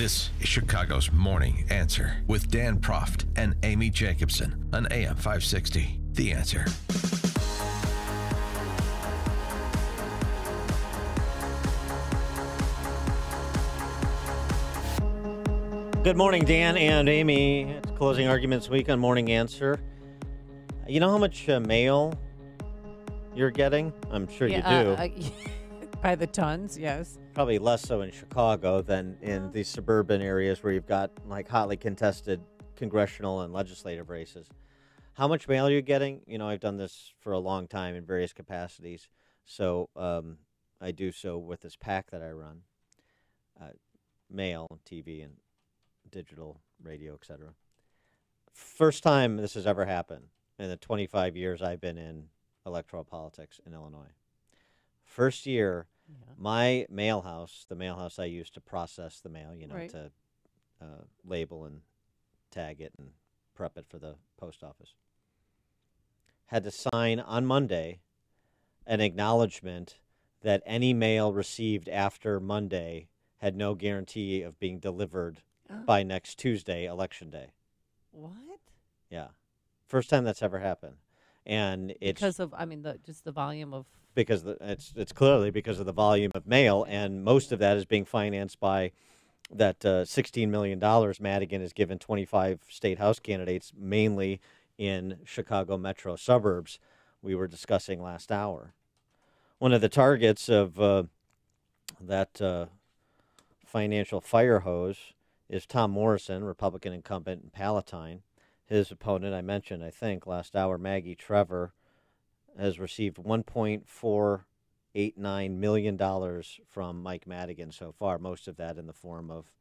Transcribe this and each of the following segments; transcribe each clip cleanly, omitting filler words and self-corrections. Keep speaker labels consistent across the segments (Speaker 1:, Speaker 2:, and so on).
Speaker 1: This is Chicago's Morning Answer with Dan Proft and Amy Jacobson on AM 560. The Answer.
Speaker 2: Good morning, Dan and Amy. It's Closing Arguments Week on Morning Answer. You know how much mail you're getting? I'm sure you do.
Speaker 3: By the tons, yes.
Speaker 2: Probably less so in Chicago than in the suburban areas where you've got like hotly contested congressional and legislative races. How much mail are you getting? You know, I've done this for a long time in various capacities. So I do so with this pack that I run. Mail, TV, and digital, radio, etc. First time this has ever happened in the 25 years I've been in electoral politics in Illinois. First year, my mail house, the mail house I use to process the mail, to label and tag it and prep it for the post office, had to sign on Monday an acknowledgement that any mail received after Monday had no guarantee of being delivered by next Tuesday, Election Day.
Speaker 3: What?
Speaker 2: Yeah. First time that's ever happened. And it's
Speaker 3: because of, just the volume of...
Speaker 2: Because it's clearly because of the volume of mail, and most of that is being financed by that $16 million Madigan has given 25 state house candidates, mainly in Chicago metro suburbs, we were discussing last hour. One of the targets of that financial fire hose is Tom Morrison, Republican incumbent in Palatine. His opponent, I mentioned, I think, last hour, Maggie Trevor, has received $1.489 million from Mike Madigan so far, most of that in the form of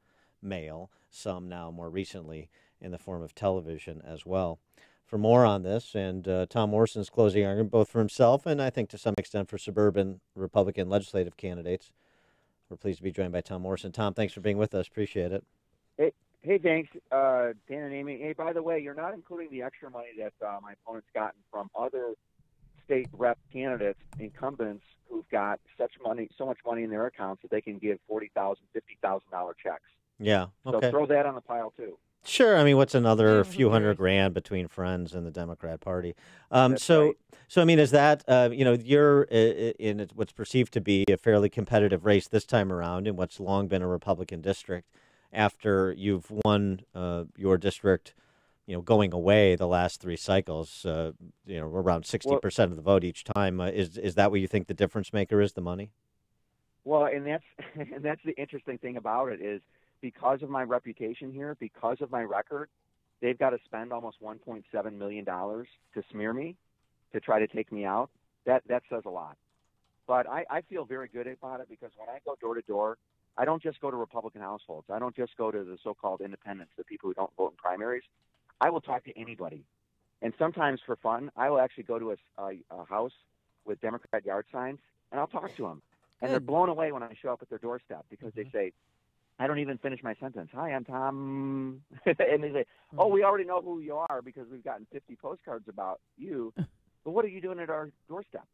Speaker 2: mail, some now more recently in the form of television as well. For more on this and Tom Morrison's closing argument, both for himself and I think to some extent for suburban Republican legislative candidates, we're pleased to be joined by Tom Morrison. Tom, thanks for being with us. Appreciate it.
Speaker 4: Hey, thanks, Dan and Amy. Hey, by the way, you're not including the extra money that my opponent's gotten from other state rep candidates, incumbents who've got so much money in their accounts that they can give $40,000, $50,000 checks.
Speaker 2: Yeah. Okay.
Speaker 4: So throw that on the pile too.
Speaker 2: Sure. I mean, what's another few $100,000 between friends and the Democrat Party?
Speaker 4: Right.
Speaker 2: So I mean, is that you're in what's perceived to be a fairly competitive race this time around in what's long been a Republican district? After you've won your district, going away the last three cycles, around 60% of the vote each time. Is that what you think the difference maker is, the money?
Speaker 4: Well, and that's the interesting thing about it is because of my reputation here, because of my record, they've got to spend almost $1.7 million to smear me, to try to take me out. That says a lot. But I feel very good about it because when I go door to door, I don't just go to Republican households. I don't just go to the so-called independents, the people who don't vote in primaries. I will talk to anybody. And sometimes for fun, I will actually go to a house with Democrat yard signs, and I'll talk to them. And they're blown away when I show up at their doorstep because they say, I don't even finish my sentence. Hi, I'm Tom. And they say, oh, we already know who you are because we've gotten 50 postcards about you. But what are you doing at our doorstep?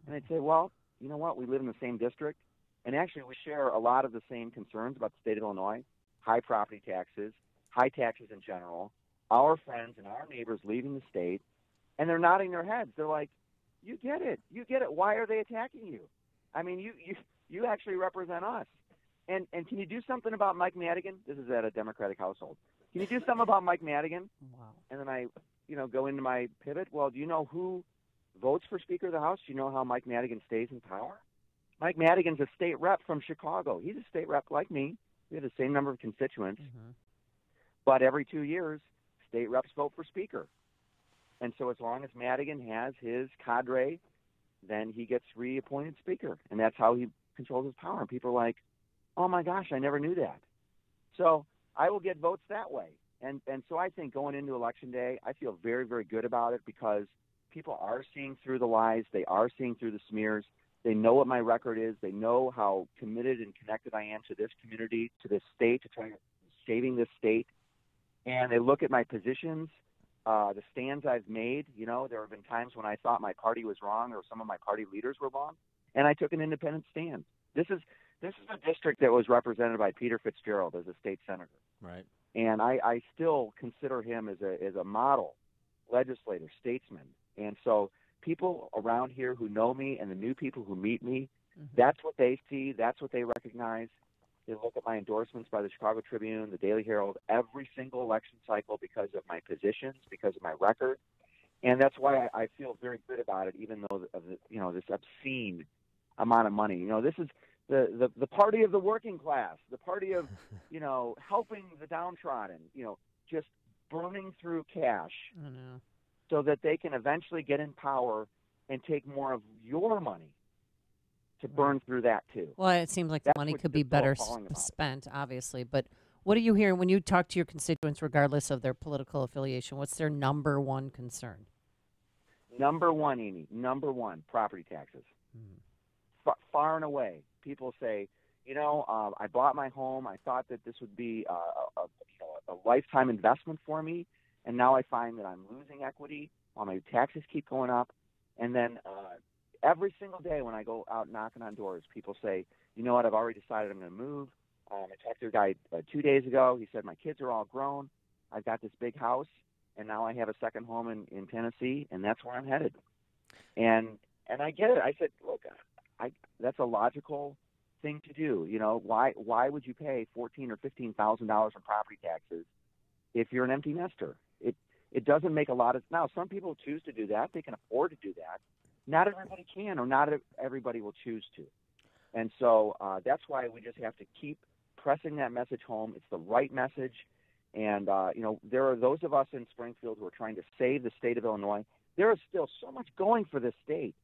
Speaker 4: And I'd say, well, you know what? We live in the same district. And actually, we share a lot of the same concerns about the state of Illinois, high property taxes, high taxes in general, our friends and our neighbors leaving the state, and they're nodding their heads. They're like, you get it. You get it. Why are they attacking you? I mean, you actually represent us. And can you do something about Mike Madigan? This is at a Democratic household. Can you do something about Mike Madigan?
Speaker 3: Wow.
Speaker 4: And then I, go into my pivot. Well, do you know who votes for Speaker of the House? Do you know how Mike Madigan stays in power? Mike Madigan's a state rep from Chicago. He's a state rep like me. We have the same number of constituents. Mm-hmm. But every 2 years, state reps vote for Speaker. And so as long as Madigan has his cadre, then he gets reappointed Speaker. And that's how he controls his power. And people are like, oh, my gosh, I never knew that. So I will get votes that way. And so I think going into Election Day, I feel very, very good about it because people are seeing through the lies. They are seeing through the smears. They know what my record is. They know how committed and connected I am to this community, to this state, to trying saving this state. And they look at my positions, the stands I've made. There have been times when I thought my party was wrong or some of my party leaders were wrong, and I took an independent stand. This This is a district that was represented by Peter Fitzgerald as a state senator.
Speaker 2: Right.
Speaker 4: And I still consider him as a model legislator, statesman. And so people around here who know me and the new people who meet me, that's what they see. That's what they recognize. They look at my endorsements by the Chicago Tribune, the Daily Herald, every single election cycle because of my positions, because of my record. And that's why I feel very good about it, even though of this obscene amount of money. This is the party of the working class, the party of, helping the downtrodden, just burning through cash so that they can eventually get in power and take more of your money to burn through that too.
Speaker 3: Well, it seems like the money could be better spent, obviously. But what are you hearing when you talk to your constituents, regardless of their political affiliation? What's their number one concern?
Speaker 4: Number one, Amy, property taxes. Far and away. People say, I bought my home. I thought that this would be a lifetime investment for me, and now I find that I'm losing equity while my taxes keep going up. And then every single day when I go out knocking on doors, people say, you know what, I've already decided I'm going to move. I talked to a guy 2 days ago. He said, my kids are all grown. I've got this big house, and now I have a second home in Tennessee, and that's where I'm headed. And I get it. I said, look, that's a logical thing to do. Why would you pay $14,000 or $15,000 in property taxes if you're an empty nester? It doesn't make a lot of. Now, some people choose to do that. They can afford to do that. Not everybody can, or not everybody will choose to. And so that's why we just have to keep pressing that message home. It's the right message. And, there are those of us in Springfield who are trying to save the state of Illinois. There is still so much going for this state.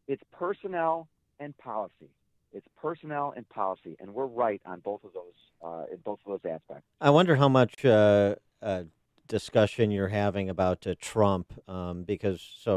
Speaker 4: It's personnel and policy. It's personnel and policy, and we're right on both of those in both of those aspects.
Speaker 2: I wonder how much discussion you're having about Trump, because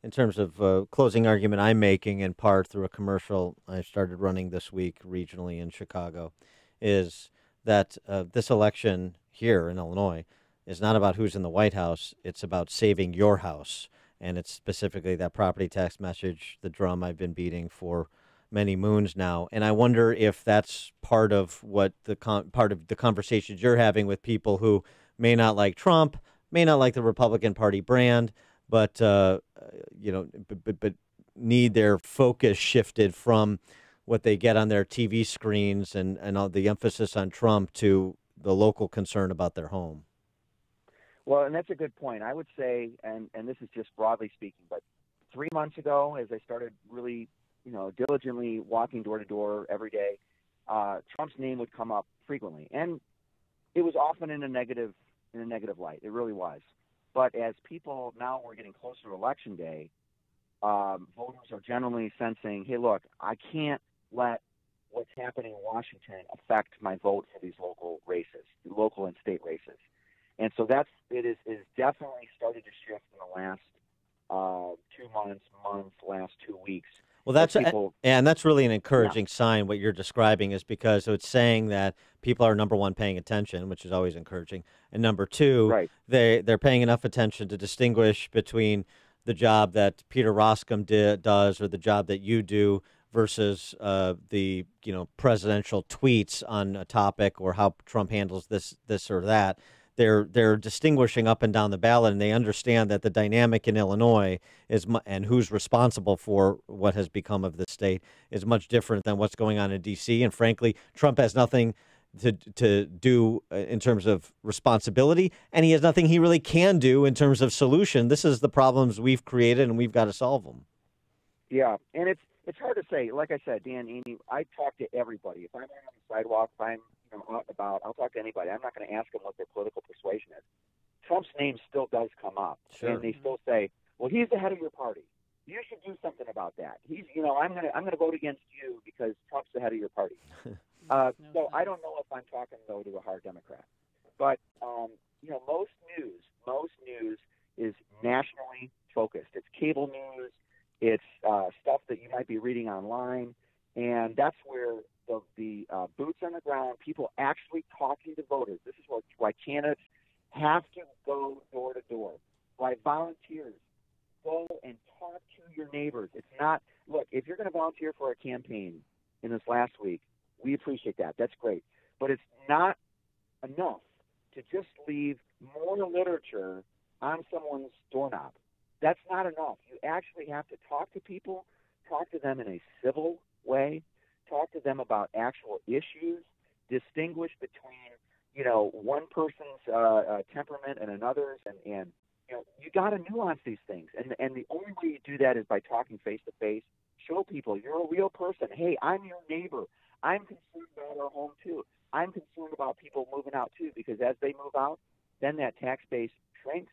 Speaker 2: in terms of closing argument I'm making in part through a commercial I started running this week regionally in Chicago, is that this election here in Illinois is not about who's in the White House. It's about saving your house. And it's specifically that property tax message, the drum I've been beating for many moons now. And I wonder if that's part of what part of the conversations you're having with people who may not like Trump, may not like the Republican Party brand, but but need their focus shifted from what they get on their TV screens and all the emphasis on Trump to the local concern about their home.
Speaker 4: Well, and that's a good point. I would say, and this is just broadly speaking, but 3 months ago, as I started really, diligently walking door to door every day, Trump's name would come up frequently, and it was often in a negative light. It really was. But as people now we're getting closer to Election Day, voters are generally sensing, hey, look, I can't let what's happening in Washington affect my vote for these local races, local and state races. And so it is definitely started to shift in the last 2 months, last 2 weeks.
Speaker 2: Well, that's really an encouraging sign. What you're describing is because it's saying that people are, number one, paying attention, which is always encouraging, and number two,
Speaker 4: right,
Speaker 2: they're paying enough attention to distinguish between the job that Peter Roskam does or the job that you do versus the presidential tweets on a topic or how Trump handles this or that. They're distinguishing up and down the ballot, and they understand that the dynamic in Illinois and who's responsible for what has become of the state is much different than what's going on in D.C. And frankly, Trump has nothing to do in terms of responsibility, and he has nothing he really can do in terms of solution. This is the problems we've created, and we've got to solve them.
Speaker 4: Yeah, and it's hard to say. Like I said, Dan, Amy, I talk to everybody. If I'm on the sidewalk, if I'm out about, I'll talk to anybody. I'm not going to ask them what their political persuasion is. Trump's name still does come up,
Speaker 2: sure,
Speaker 4: and they still say, "Well, he's the head of your party. You should do something about that. He's, I'm gonna vote against you because Trump's the head of your party." So I don't know if I'm talking though to a hard Democrat, but most news is nationally focused. It's cable news. It's stuff that you might be reading online, and that's where the boots on the ground, people actually talking to voters. This is why candidates have to go door to door. Why volunteers go and talk to your neighbors. It's not, look, if you're going to volunteer for a campaign in this last week, We appreciate that. That's great. But it's not enough to just leave more literature on someone's doorknob. That's not enough. You actually have to talk to people, talk to them in a civil way, talk to them about actual issues, distinguish between, one person's temperament and another's, and you got to nuance these things. And the only way you do that is by talking face to face. Show people you're a real person. Hey, I'm your neighbor. I'm concerned about our home too. I'm concerned about people moving out too, because as they move out, then that tax base shrinks,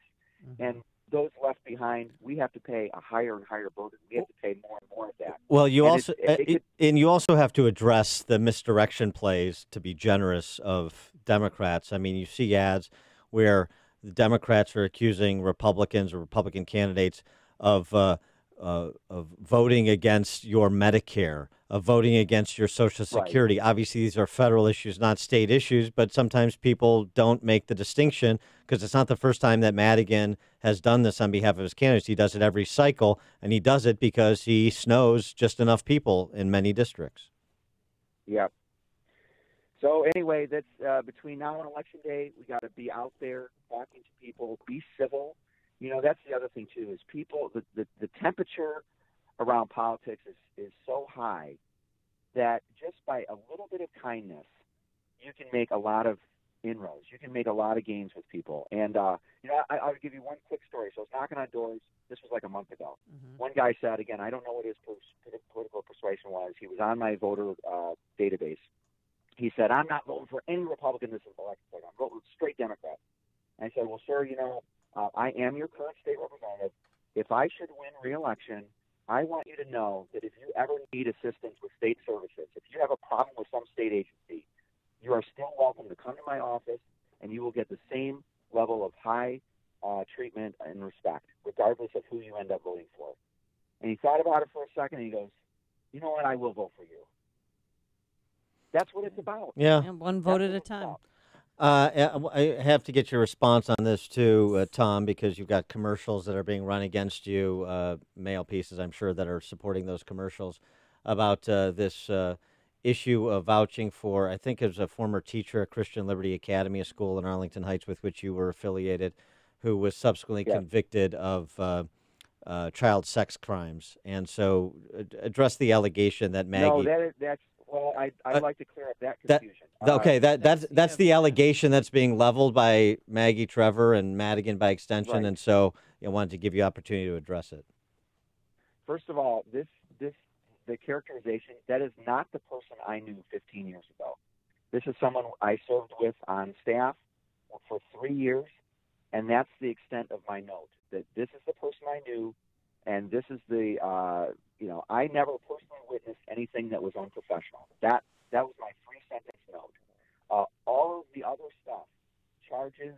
Speaker 4: and those left behind, we have to pay a higher and higher burden. We have to pay more and more of that.
Speaker 2: Well, you also have to address the misdirection plays, to be generous, of Democrats. I mean, you see ads where the Democrats are accusing Republicans or Republican candidates of voting against your Medicare, of voting against your Social Security. Right. Obviously, these are federal issues, not state issues, but sometimes people don't make the distinction, because it's not the first time that Madigan has done this on behalf of his candidates. He does it every cycle, and he does it because he snows just enough people in many districts.
Speaker 4: Yep. So anyway, that's between now and Election Day, we got to be out there talking to people, be civil. That's the other thing, too, is people, the temperature around politics is so high that just by a little bit of kindness, you can make a lot of inroads. You can make a lot of gains with people. And, I'll give you one quick story. So I was knocking on doors. This was like a month ago. One guy said, again, I don't know what his political persuasion was. He was on my voter database. He said, I'm not voting for any Republican this election. I'm voting straight Democrat. And I said, well, sir, I am your current state representative. If I should win re-election, I want you to know that if you ever need assistance with state services, if you have a problem with some state agency, you are still welcome to come to my office, and you will get the same level of high treatment and respect, regardless of who you end up voting for. And he thought about it for a second, and he goes, you know what, I will vote for you. That's what it's about.
Speaker 2: Yeah.
Speaker 3: And one vote at a time.
Speaker 2: I have to get your response on this too, Tom, because you've got commercials that are being run against you, mail pieces, I'm sure, that are supporting those commercials about this issue of vouching for, I think it was a former teacher at Christian Liberty Academy, a school in Arlington Heights with which you were affiliated, who was subsequently convicted of child sex crimes. And so address the allegation that Maggie...
Speaker 4: No, that's... Well, I'd like to clear up that confusion.
Speaker 2: That's the allegation that's being leveled by Maggie Trevor and Madigan by extension, right. And so I wanted to give you opportunity to address it.
Speaker 4: First of all, the characterization, that is not the person I knew 15 years ago. This is someone I served with on staff for 3 years, and that's the extent of my note, that this is the person I knew, and this is the... I never personally witnessed anything that was unprofessional. That was my 3-sentence note. All of the other stuff, charges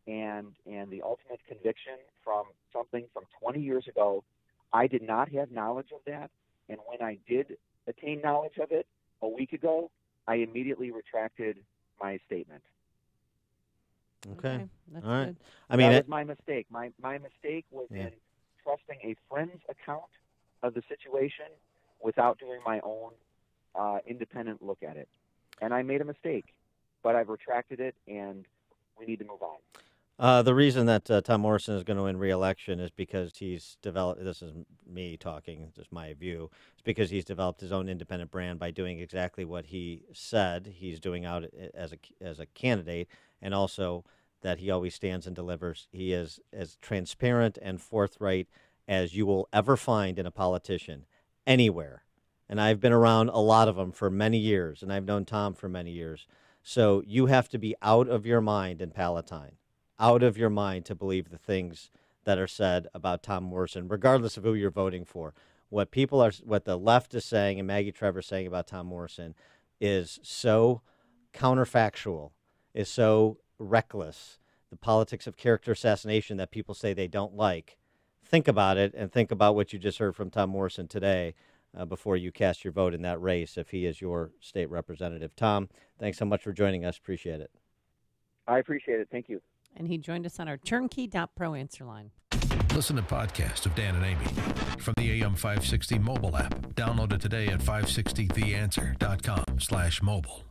Speaker 4: and the ultimate conviction from something from 20 years ago, I did not have knowledge of that. And when I did attain knowledge of it a week ago, I immediately retracted my statement.
Speaker 2: Okay.
Speaker 3: That's
Speaker 2: all right.
Speaker 3: good.
Speaker 2: I mean,
Speaker 4: that was my mistake. My mistake was in trusting a friend's account of the situation without doing my own independent look at it. And I made a mistake, but I've retracted it, and we need to move on.
Speaker 2: The reason that Tom Morrison is going to win re-election is because he's developed, this is me talking, just my view, it's because he's developed his own independent brand by doing exactly what he said he's doing out as a candidate, and also that he always stands and delivers. He is as transparent and forthright as you will ever find in a politician anywhere. And I've been around a lot of them for many years, and I've known Tom for many years. So you have to be out of your mind in Palatine, out of your mind to believe the things that are said about Tom Morrison, regardless of who you're voting for. What the left is saying and Maggie Trevor is saying about Tom Morrison is so counterfactual, is so reckless, the politics of character assassination that people say they don't like. Think about it, and think about what you just heard from Tom Morrison today before you cast your vote in that race if he is your state representative. Tom, thanks so much for joining us. Appreciate it.
Speaker 4: I appreciate it. Thank you.
Speaker 3: And he joined us on our turnkey.pro answer line.
Speaker 1: Listen to podcasts of Dan and Amy from the AM 560 mobile app. Download it today at 560theanswer.com/mobile.